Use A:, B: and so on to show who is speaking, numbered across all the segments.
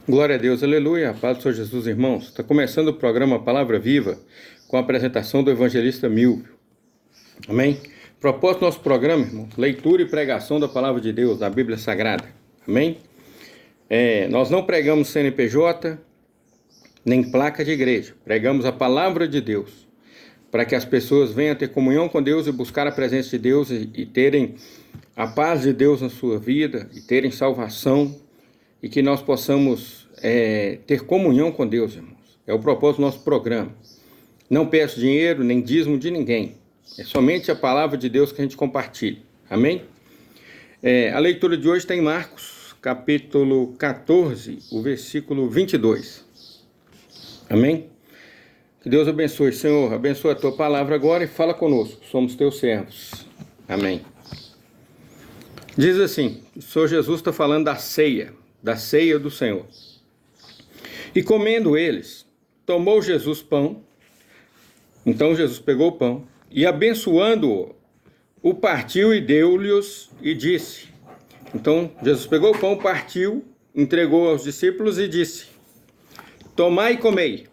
A: Glória a Deus, aleluia, a paz do Senhor Jesus, irmãos. Está começando o programa Palavra Viva com a apresentação do evangelista Milvio. Amém? Propósito do nosso programa, irmão, leitura e pregação da Palavra de Deus, da Bíblia Sagrada. Amém? Nós não pregamos CNPJ, nem placa de igreja. Pregamos a Palavra de Deus, para que as pessoas venham ter comunhão com Deus e buscar a presença de Deus e terem a paz de Deus na sua vida, e terem salvação, e que nós possamos ter comunhão com Deus, irmãos. É o propósito do nosso programa. Não peço dinheiro, nem dízimo de ninguém. É somente a palavra de Deus que a gente compartilha. Amém? A leitura de hoje está em Marcos, capítulo 14, o versículo 22. Amém? Que Deus abençoe, Senhor. Abençoa a tua palavra agora e fala conosco. Somos teus servos. Amém. Diz assim, o Senhor Jesus está falando da ceia do Senhor. E comendo eles, tomou Jesus pão. Então Jesus pegou o pão e abençoando-o, o partiu e deu-lhes e disse. Então Jesus pegou o pão, partiu, entregou aos discípulos e disse: tomai e comei,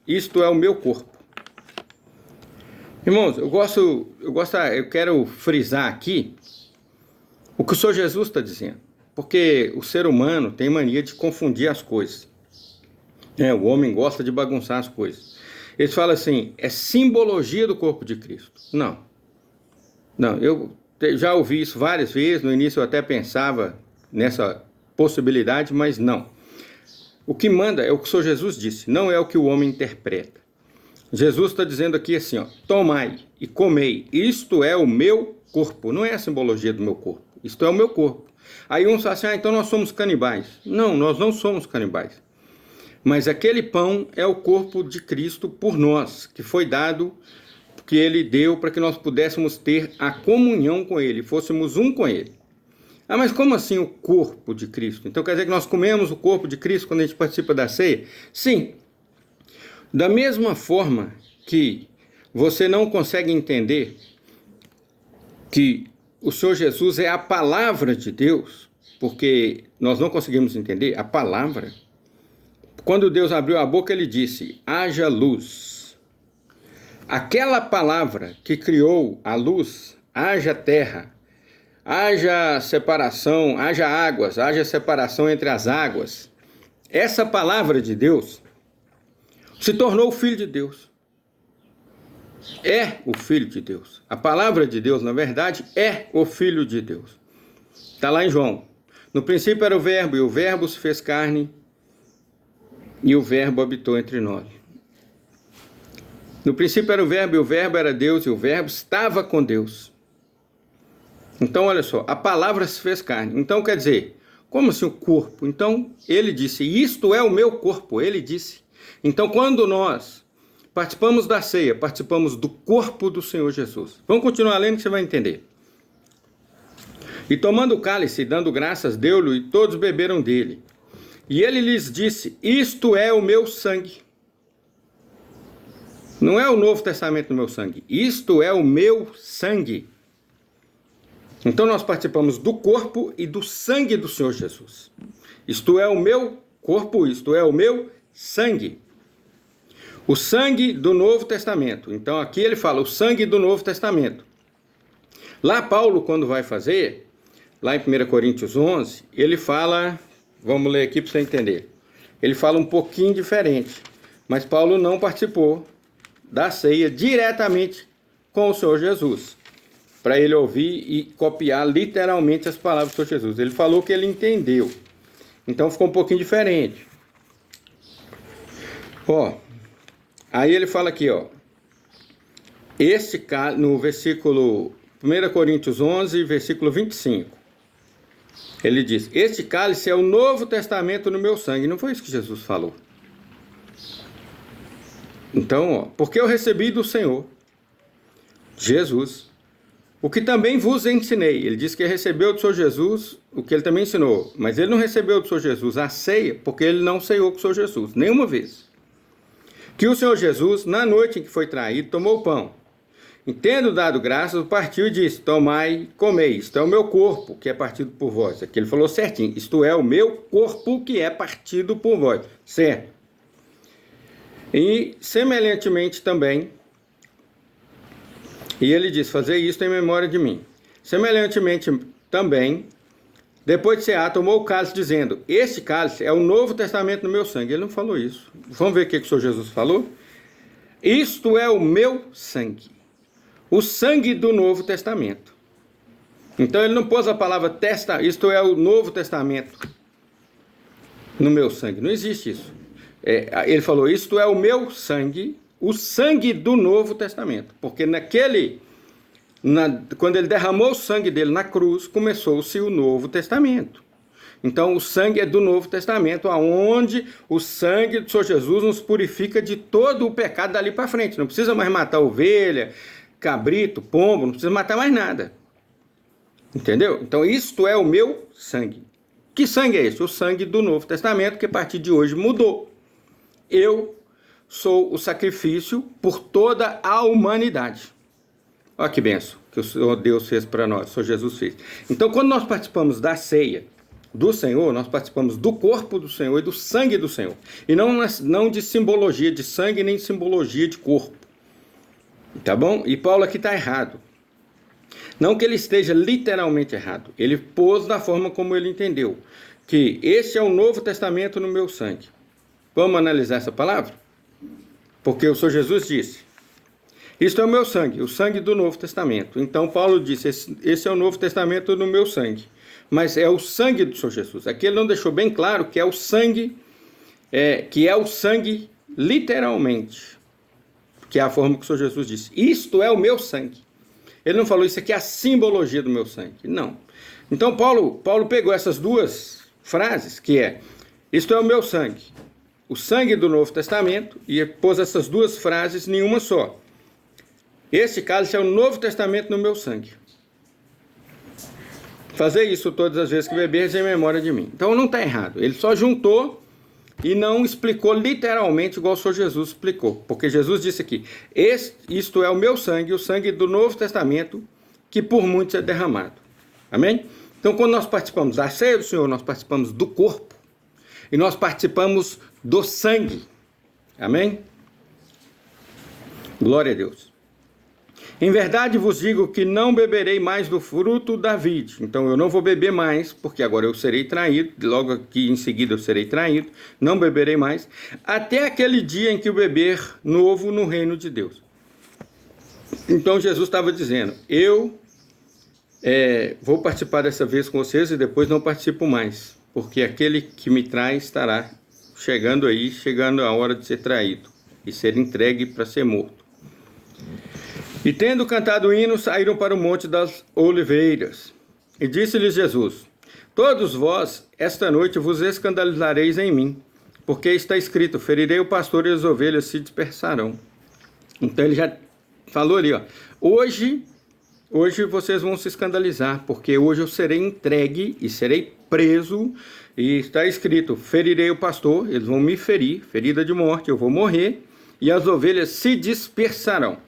A: isto é o meu corpo. Irmãos, eu quero frisar aqui o que o Senhor Jesus está dizendo. Porque o ser humano tem mania de confundir as coisas. O homem gosta de bagunçar as coisas. Eles falam assim, é simbologia do corpo de Cristo. Não, eu já ouvi isso várias vezes. No início eu até pensava nessa possibilidade, mas não. O que manda é o que o Senhor Jesus disse, não é o que o homem interpreta. Jesus está dizendo aqui assim, ó, tomai e comei, isto é o meu corpo. Não é a simbologia do meu corpo, isto é o meu corpo. Aí uns falam assim, então nós somos canibais. Não, nós não somos canibais. Mas aquele pão é o corpo de Cristo por nós, que foi dado, que Ele deu para que nós pudéssemos ter a comunhão com Ele, fôssemos um com Ele. Ah, mas como assim o corpo de Cristo? Então quer dizer que nós comemos o corpo de Cristo quando a gente participa da ceia? Sim. Da mesma forma que você não consegue entender que o Senhor Jesus é a palavra de Deus, porque nós não conseguimos entender a palavra. Quando Deus abriu a boca, Ele disse, haja luz. Aquela palavra que criou a luz, haja terra, haja separação, haja águas, haja separação entre as águas. Essa palavra de Deus se tornou o Filho de Deus. É o Filho de Deus. A palavra de Deus, na verdade, é o Filho de Deus. Está lá em João. No princípio era o Verbo, e o Verbo se fez carne, e o Verbo habitou entre nós. No princípio era o Verbo, e o Verbo era Deus, e o Verbo estava com Deus. Então, olha só, a palavra se fez carne. Então, quer dizer, como assim o corpo? Então, ele disse, isto é o meu corpo, ele disse. Então, quando nós participamos da ceia, participamos do corpo do Senhor Jesus. Vamos continuar lendo que você vai entender. E tomando o cálice, dando graças, deu-lhe, e todos beberam dele. E ele lhes disse, isto é o meu sangue. Não é o Novo Testamento do meu sangue. Isto é o meu sangue. Então nós participamos do corpo e do sangue do Senhor Jesus. Isto é o meu corpo, isto é o meu sangue. O sangue do Novo Testamento. Então aqui ele fala o sangue do Novo Testamento. Lá Paulo, quando vai fazer, lá em 1 Coríntios 11, ele fala, vamos ler aqui para você entender. Ele fala um pouquinho diferente. Mas Paulo não participou da ceia diretamente com o Senhor Jesus, para ele ouvir e copiar literalmente as palavras do Senhor Jesus. Ele falou que ele entendeu. Então ficou um pouquinho diferente. Aí ele fala aqui, no versículo 1 Coríntios 11, versículo 25. Ele diz, este cálice é o Novo Testamento no meu sangue. Não foi isso que Jesus falou. Então, porque eu recebi do Senhor, Jesus, o que também vos ensinei. Ele disse que recebeu do Senhor Jesus o que ele também ensinou. Mas ele não recebeu do Senhor Jesus a ceia, porque ele não ceiou com o Senhor Jesus, nenhuma vez. Que o Senhor Jesus, na noite em que foi traído, tomou o pão. E tendo dado graças, partiu e disse: tomai, comei, isto é o meu corpo, que é partido por vós. Aqui ele falou certinho, isto é o meu corpo, que é partido por vós. Certo? E semelhantemente também, e ele diz: fazei isto em memória de mim. Semelhantemente também, depois de cear, tomou o cálice, dizendo: este cálice é o Novo Testamento no meu sangue. Ele não falou isso. Vamos ver o que o Senhor Jesus falou? Isto é o meu sangue, o sangue do Novo Testamento. Então ele não pôs a palavra isto é o Novo Testamento no meu sangue. Não existe isso. Ele falou: isto é o meu sangue, o sangue do Novo Testamento. Porque quando ele derramou o sangue dele na cruz, começou-se o Novo Testamento. Então o sangue é do Novo Testamento, aonde o sangue do Senhor Jesus nos purifica de todo o pecado dali para frente. Não precisa mais matar ovelha, cabrito, pombo, não precisa matar mais nada. Entendeu? Então isto é o meu sangue. Que sangue é esse? O sangue do Novo Testamento, que a partir de hoje mudou. Eu sou o sacrifício por toda a humanidade. Olha que benção que o Senhor Deus fez para nós, o Senhor Jesus fez. Então, quando nós participamos da ceia do Senhor, nós participamos do corpo do Senhor e do sangue do Senhor. E não de simbologia de sangue, nem de simbologia de corpo. Tá bom? E Paulo aqui está errado. Não que ele esteja literalmente errado. Ele pôs da forma como ele entendeu. Que este é o Novo Testamento no meu sangue. Vamos analisar essa palavra? Porque o Senhor Jesus disse: isto é o meu sangue, o sangue do Novo Testamento. Então Paulo disse: esse é o Novo Testamento no meu sangue. Mas é o sangue do Senhor Jesus. Aqui ele não deixou bem claro que é o sangue, literalmente. Que é a forma que o Senhor Jesus disse: isto é o meu sangue. Ele não falou: isso aqui é a simbologia do meu sangue. Não. Então Paulo pegou essas duas frases, que é: isto é o meu sangue, o sangue do Novo Testamento, e pôs essas duas frases em uma só. Este cálice é o Novo Testamento no meu sangue. Fazer isso todas as vezes que beberes em memória de mim. Então não está errado. Ele só juntou e não explicou literalmente igual o Senhor Jesus explicou. Porque Jesus disse aqui: isto é o meu sangue, o sangue do Novo Testamento, que por muitos é derramado. Amém? Então quando nós participamos da ceia do Senhor, nós participamos do corpo. E nós participamos do sangue. Amém? Glória a Deus. Em verdade vos digo que não beberei mais do fruto da vide. Então eu não vou beber mais, porque agora eu serei traído. Logo aqui em seguida eu serei traído. Não beberei mais, até aquele dia em que eu beber novo no reino de Deus. Então Jesus estava dizendo: eu vou participar dessa vez com vocês e depois não participo mais. Porque aquele que me traz estará chegando a hora de ser traído e ser entregue para ser morto. E tendo cantado o hino, saíram para o Monte das Oliveiras. E disse-lhes Jesus: todos vós, esta noite, vos escandalizareis em mim, porque está escrito: ferirei o pastor e as ovelhas se dispersarão. Então ele já falou ali, ó: hoje vocês vão se escandalizar, porque hoje eu serei entregue e serei preso, e está escrito: ferirei o pastor, eles vão me ferir, ferida de morte, eu vou morrer, e as ovelhas se dispersarão.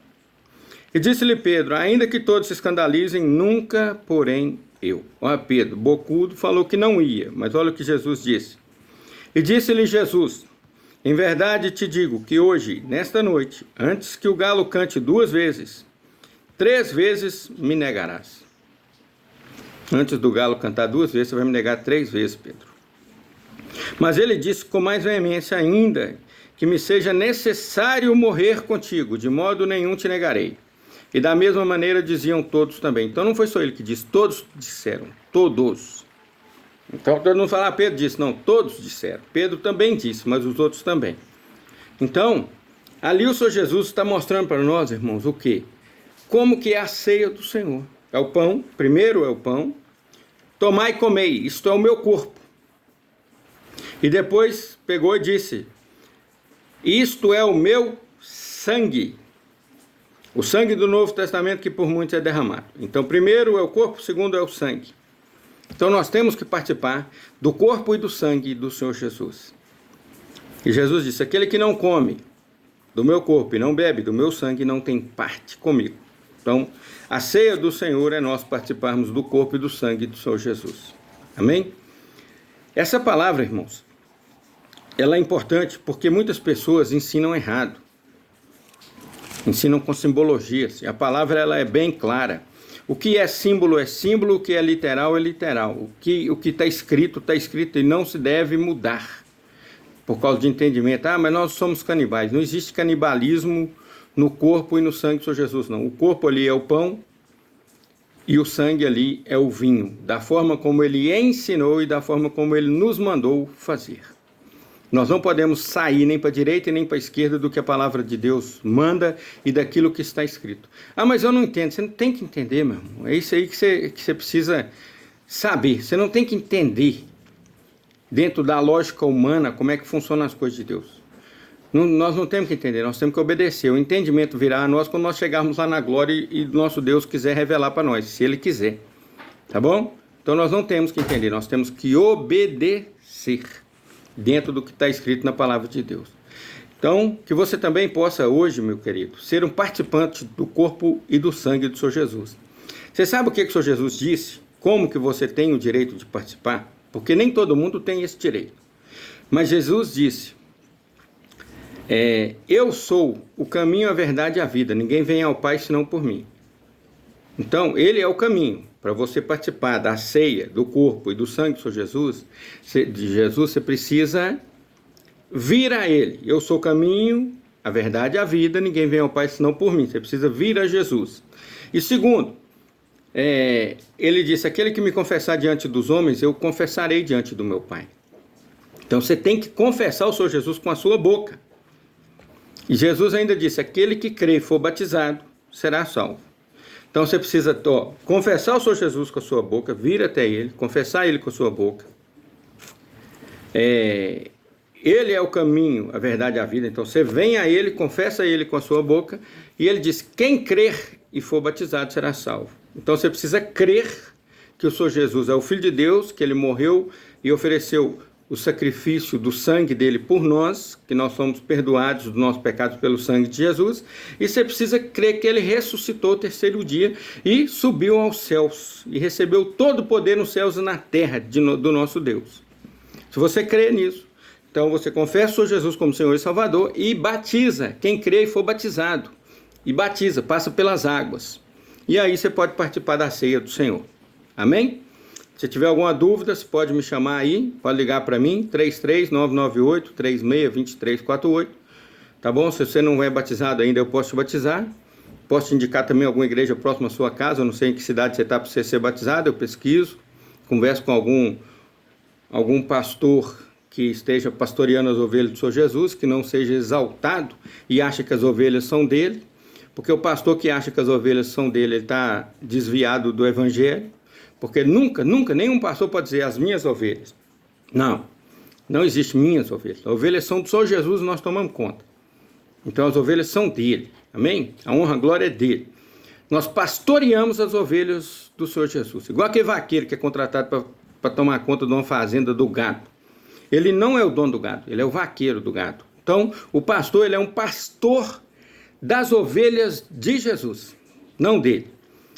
A: E disse-lhe Pedro: ainda que todos se escandalizem, nunca, porém, eu. Olha, Pedro, bocudo, falou que não ia, mas olha o que Jesus disse. E disse-lhe Jesus: em verdade te digo que hoje, nesta noite, antes que o galo cante 2 vezes, 3 vezes me negarás. Antes do galo cantar 2 vezes, você vai me negar 3 vezes, Pedro. Mas ele disse com mais veemência ainda: que me seja necessário morrer contigo, de modo nenhum te negarei. E da mesma maneira diziam todos também. Então não foi só ele que disse, todos disseram, todos. Então todo mundo fala: Pedro disse, não, todos disseram. Pedro também disse, mas os outros também. Então, ali o Senhor Jesus está mostrando para nós, irmãos, o quê? Como que é a ceia do Senhor. É o pão, primeiro é o pão. Tomai e comei, isto é o meu corpo. E depois pegou e disse: isto é o meu sangue. O sangue do Novo Testamento, que por muitos é derramado. Então, primeiro é o corpo, segundo é o sangue. Então, nós temos que participar do corpo e do sangue do Senhor Jesus. E Jesus disse: aquele que não come do meu corpo e não bebe do meu sangue não tem parte comigo. Então, a ceia do Senhor é nós participarmos do corpo e do sangue do Senhor Jesus. Amém? Essa palavra, irmãos, ela é importante porque muitas pessoas ensinam errado. Ensinam com simbologias. A palavra ela é bem clara. O que é símbolo, o que é literal, é literal. O que está escrito e não se deve mudar. Por causa de entendimento. Ah, mas nós somos canibais. Não existe canibalismo no corpo e no sangue do Senhor Jesus, não. O corpo ali é o pão e o sangue ali é o vinho. Da forma como ele ensinou e da forma como ele nos mandou fazer. Nós não podemos sair nem para a direita e nem para a esquerda do que a palavra de Deus manda e daquilo que está escrito. Ah, mas eu não entendo. Você não tem que entender, meu irmão. É isso aí que você precisa saber. Você não tem que entender, dentro da lógica humana, como é que funcionam as coisas de Deus. Nós não temos que entender, nós temos que obedecer. O entendimento virá a nós quando nós chegarmos lá na glória e nosso Deus quiser revelar para nós, se Ele quiser. Tá bom? Então nós não temos que entender, nós temos que obedecer dentro do que está escrito na palavra de Deus. Então, que você também possa hoje, meu querido, ser um participante do corpo e do sangue do Senhor Jesus. Você sabe o que o Senhor Jesus disse? Como que você tem o direito de participar? Porque nem todo mundo tem esse direito. Mas Jesus disse, eu sou o caminho, a verdade e a vida. Ninguém vem ao Pai senão por mim. Então, Ele é o caminho. Para você participar da ceia, do corpo e do sangue do Senhor Jesus, você precisa vir a Ele. Eu sou o caminho, a verdade e a vida. Ninguém vem ao Pai senão por mim. Você precisa vir a Jesus. E segundo, ele disse, aquele que me confessar diante dos homens, eu confessarei diante do meu Pai. Então você tem que confessar o Senhor Jesus com a sua boca. E Jesus ainda disse, aquele que crê e for batizado, será salvo. Então você precisa confessar o Senhor Jesus com a sua boca, vir até Ele, confessar Ele com a sua boca. Ele é o caminho, a verdade e a vida. Então você vem a Ele, confessa Ele com a sua boca, e Ele diz, quem crer e for batizado será salvo. Então você precisa crer que o Senhor Jesus é o Filho de Deus, que Ele morreu e ofereceu o sacrifício do sangue dele por nós, que nós somos perdoados dos nossos pecados pelo sangue de Jesus, e você precisa crer que ele ressuscitou o terceiro dia e subiu aos céus, e recebeu todo o poder nos céus e na terra do nosso Deus. Se você crê nisso, então você confessa o Senhor Jesus como Senhor e Salvador e batiza, quem crê e for batizado, e batiza, passa pelas águas, e aí você pode participar da ceia do Senhor. Amém? Se tiver alguma dúvida, você pode me chamar aí, pode ligar para mim, 33998-362348, tá bom? Se você não é batizado ainda, eu posso te batizar. Posso te indicar também alguma igreja próxima à sua casa, eu não sei em que cidade você está para você ser batizado, eu pesquiso, converso com algum pastor que esteja pastoreando as ovelhas do Senhor Jesus, que não seja exaltado e acha que as ovelhas são dele, porque o pastor que acha que as ovelhas são dele, ele está desviado do evangelho. Porque nunca, nenhum pastor pode dizer as minhas ovelhas. Não existe minhas ovelhas. As ovelhas são do Senhor Jesus e nós tomamos conta. Então as ovelhas são dele. Amém? A honra, a glória é dele. Nós pastoreamos as ovelhas do Senhor Jesus. Igual aquele vaqueiro que é contratado para tomar conta de uma fazenda do gado. Ele não é o dono do gado, ele é o vaqueiro do gado. Então o pastor, ele é um pastor das ovelhas de Jesus, não dele.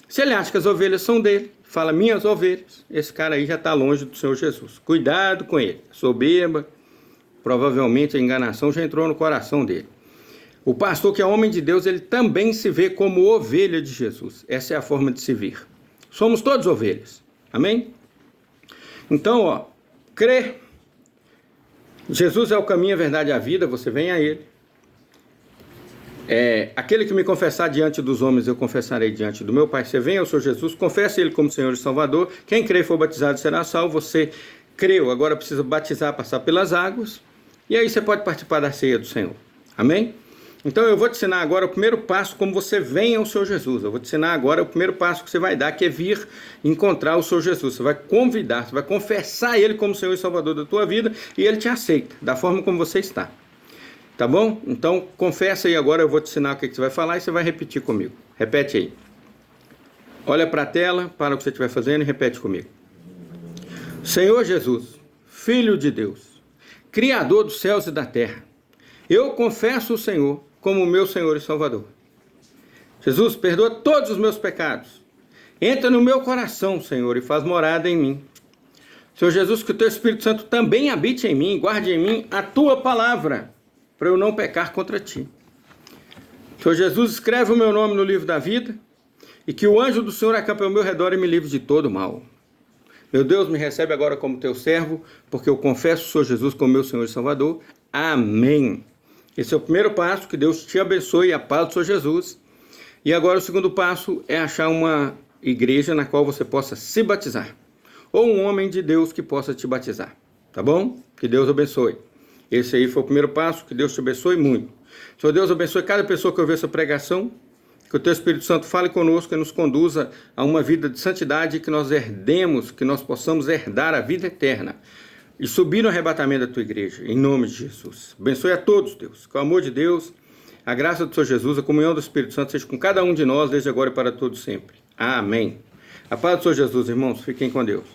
A: Se ele acha que as ovelhas são dele, fala minhas ovelhas, esse cara aí já está longe do Senhor Jesus. Cuidado com ele. Soberba, provavelmente a enganação já entrou no coração dele. O pastor que é homem de Deus, ele também se vê como ovelha de Jesus. Essa é a forma de se ver. Somos todos ovelhas. Amém? Então, crê. Jesus é o caminho, a verdade e a vida, você vem a ele. Aquele que me confessar diante dos homens, eu confessarei diante do meu Pai. Você vem ao Senhor Jesus, confessa Ele como Senhor e Salvador. Quem crê e for batizado será salvo. Você creu, agora precisa batizar, passar pelas águas. E aí você pode participar da ceia do Senhor. Amém? Então eu vou te ensinar agora o primeiro passo, como você vem ao Senhor Jesus. Eu vou te ensinar agora o primeiro passo que você vai dar, que é vir encontrar o Senhor Jesus. Você vai convidar, você vai confessar Ele como Senhor e Salvador da tua vida, e Ele te aceita, da forma como você está. Tá bom? Então, confessa aí agora, eu vou te ensinar o que você vai falar e você vai repetir comigo. Repete aí. Olha para a tela, para o que você estiver fazendo e repete comigo. Senhor Jesus, Filho de Deus, Criador dos céus e da terra, eu confesso o Senhor como meu Senhor e Salvador. Jesus, perdoa todos os meus pecados. Entra no meu coração, Senhor, e faz morada em mim. Senhor Jesus, que o teu Espírito Santo também habite em mim, guarde em mim a tua palavra, para eu não pecar contra ti. Senhor Jesus, escreve o meu nome no livro da vida, e que o anjo do Senhor acampe ao meu redor e me livre de todo mal. Meu Deus, me recebe agora como teu servo, porque eu confesso o Senhor Jesus como meu Senhor e Salvador. Amém. Esse é o primeiro passo, que Deus te abençoe, a paz do Senhor Jesus. E agora o segundo passo é achar uma igreja na qual você possa se batizar. Ou um homem de Deus que possa te batizar. Tá bom? Que Deus abençoe. Esse aí foi o primeiro passo, que Deus te abençoe muito. Senhor Deus, abençoe cada pessoa que ouvir essa pregação. Que o teu Espírito Santo fale conosco e nos conduza a uma vida de santidade, que nós herdemos, que nós possamos herdar a vida eterna e subir no arrebatamento da tua igreja, em nome de Jesus. Abençoe a todos, Deus, com o amor de Deus, a graça do Senhor Jesus, a comunhão do Espírito Santo seja com cada um de nós, desde agora e para todos sempre. Amém. A paz do Senhor Jesus, irmãos, fiquem com Deus.